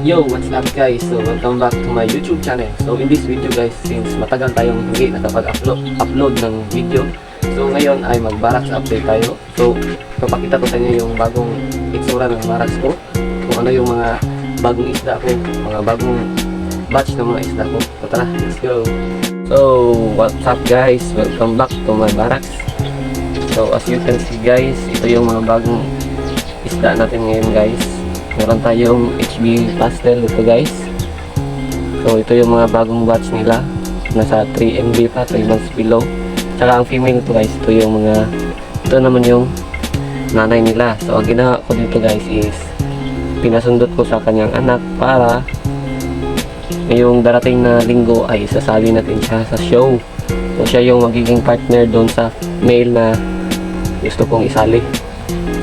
Yo, what's up guys? So welcome back to my YouTube channel. So in this video guys, since matagal tayong hindi nakapag-upload ng video, so ngayon ay mag-barracks update tayo. So papakita ko sa inyo yung bagong itsura ng barracks ko, kung ano yung mga bagong isda ko, mga bagong batch ng mga isda ko. So tara, let's go! So what's up guys? Welcome back to my barracks. So as you can see guys, ito yung mga bagong isda natin ngayon guys. Meron tayong HB pastel ito guys. So ito yung mga bagong batch nila. Nasa 3 MB pa, 3 months below. Tsaka ang female ito guys, ito naman yung nanay nila. So ang ginawa ko dito guys is pinasundot ko sa kanyang anak para ngayong darating na linggo ay sasali natin siya sa show. So siya yung magiging partner doon sa male na gusto kong isali.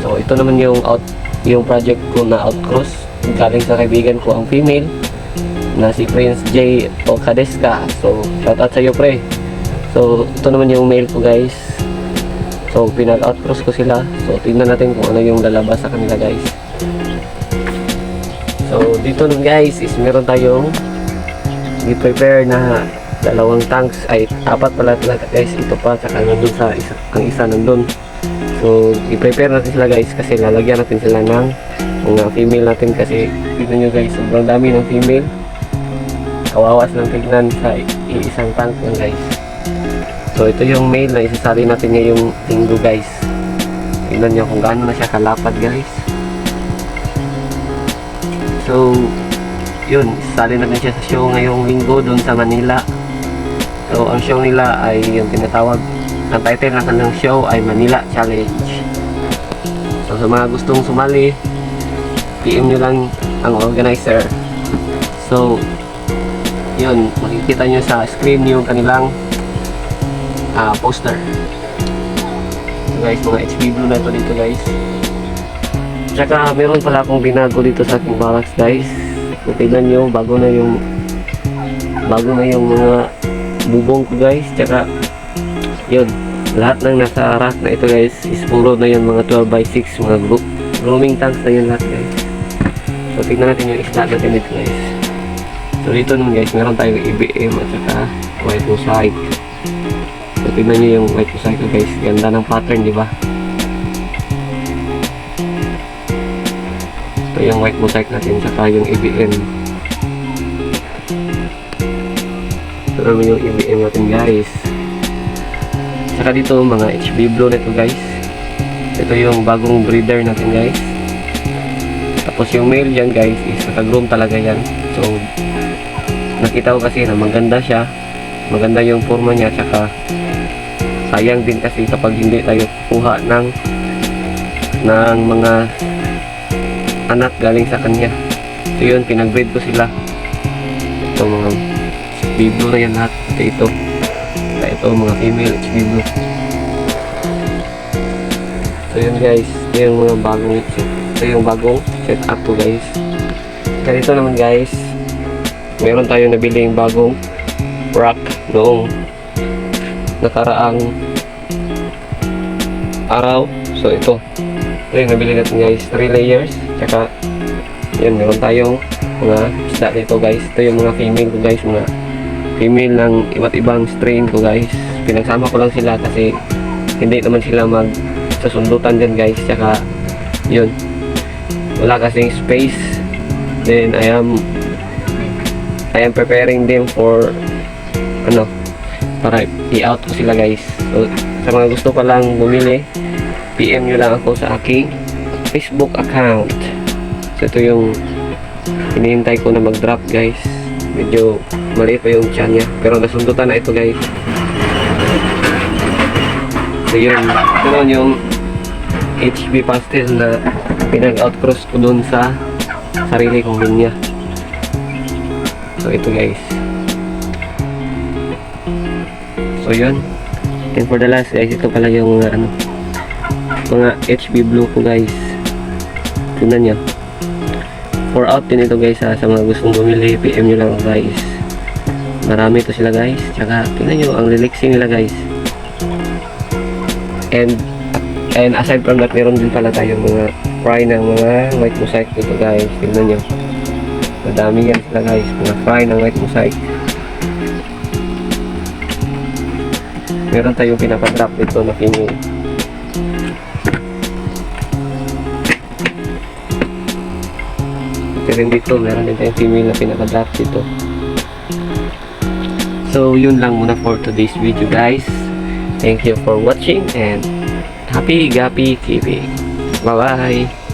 So ito naman yung project ko na outcross galing sa kaibigan ko ang female na si Prince J Okadeska. So shoutout sa iyo pre. So ito naman yung male ko guys. So pinag-outcross ko sila. So tingnan natin kung ano yung lalabas sa kanila guys. So dito nun guys is meron tayong i-prepare na dalawang tanks, ay apat pala talaga guys. Ito pa tsaka nandun sa ang isa nandun. So i-prepare natin sila guys kasi lalagyan natin sila ng mga female natin kasi tignan nyo guys, sobrang dami ng female. Kawawas ng tignan sa isang tank lang guys. So ito yung male na isasali natin ngayong linggo guys. Tignan nyo kung gaano na siya kalapad guys. So yun, isasali natin siya sa show ngayong linggo dun sa Manila. So ang show nila ay yung tinatawag, ang title ng kanilang show ay Manila Challenge. So sa mga gustong sumali, PM nyo lang ang organizer. So yun, makikita nyo sa screen yung kanilang poster. So guys, mga HB Blue na ito dito guys. Tsaka meron pala akong binago dito sa aking barracks guys. So tignan nyo, bago na yung mga bubong ko guys. Tsaka yun, lahat ng nasa rack na ito guys is puro na yun mga 12x6, mga grooming tanks na yun lahat guys. So tignan natin yung isla natin dito guys. So dito nun guys, meron tayong EBM at saka white mosaic. So tignan nyo yung white mosaic guys, ganda ng pattern diba? Ito yung white mosaic natin saka yung EBM. Ito naman yung EBM natin guys. Saka dito mga HB Blue nito guys. Ito yung bagong breeder natin guys. Tapos yung male yan guys is naka-groom talaga yan. So nakita ko kasi na maganda siya, maganda yung forma niya. Tsaka sayang din kasi kapag hindi tayo kuha ng mga anak galing sa kanya. So yun, pinag-breed ko sila. Ito mga HB Blue na yan lahat. Ito mga female HB Blue. So yun guys, ito yung mga bagong setup ko guys. Kaya ito naman guys, meron tayong nabili yung bagong rack noong nakaraang araw. So ito yung nabili natin guys, 3 layers. Tsaka yun, meron tayong mga isda dito guys. Ito yung mga female ko guys, mga female ng iba't ibang strain ko guys. Pinagsama ko lang sila kasi hindi naman sila magsasundutan dyan guys. Tsaka yun, wala kasing space. Then I am preparing them for para i-out ko sila guys. So sa mga gusto pa lang bumili, PM nyo lang ako sa aking Facebook account. So ito yung hinihintay ko na mag-drop guys. Medyo maliit pa yung tiyan niya, pero nasundutan na ito guys. So yun, ito naman yung HB pastel na pinag-outcross ko dun sa sarili kong linya. So ito guys. So yun, and for the last guys, ito pala yung mga HB Blue ko guys. Tingnan nyo, 4 out din ito guys ha. Sa mga gustong bumili, PM nyo lang guys. Marami ito sila guys. Tsaka tingnan nyo ang relaxing nila guys. And aside from that, meron din pala tayong mga fry ng mga white mosaic dito guys. Tingnan nyo, Madami yan sila guys. Mga fry ng white mosaic. Meron tayong pinapadrop dito na female. Pero dito, meron din tayong female na pinapadrop dito. So, yun lang muna for today's video guys. Thank you for watching and happy Gappy TV. Bye-bye!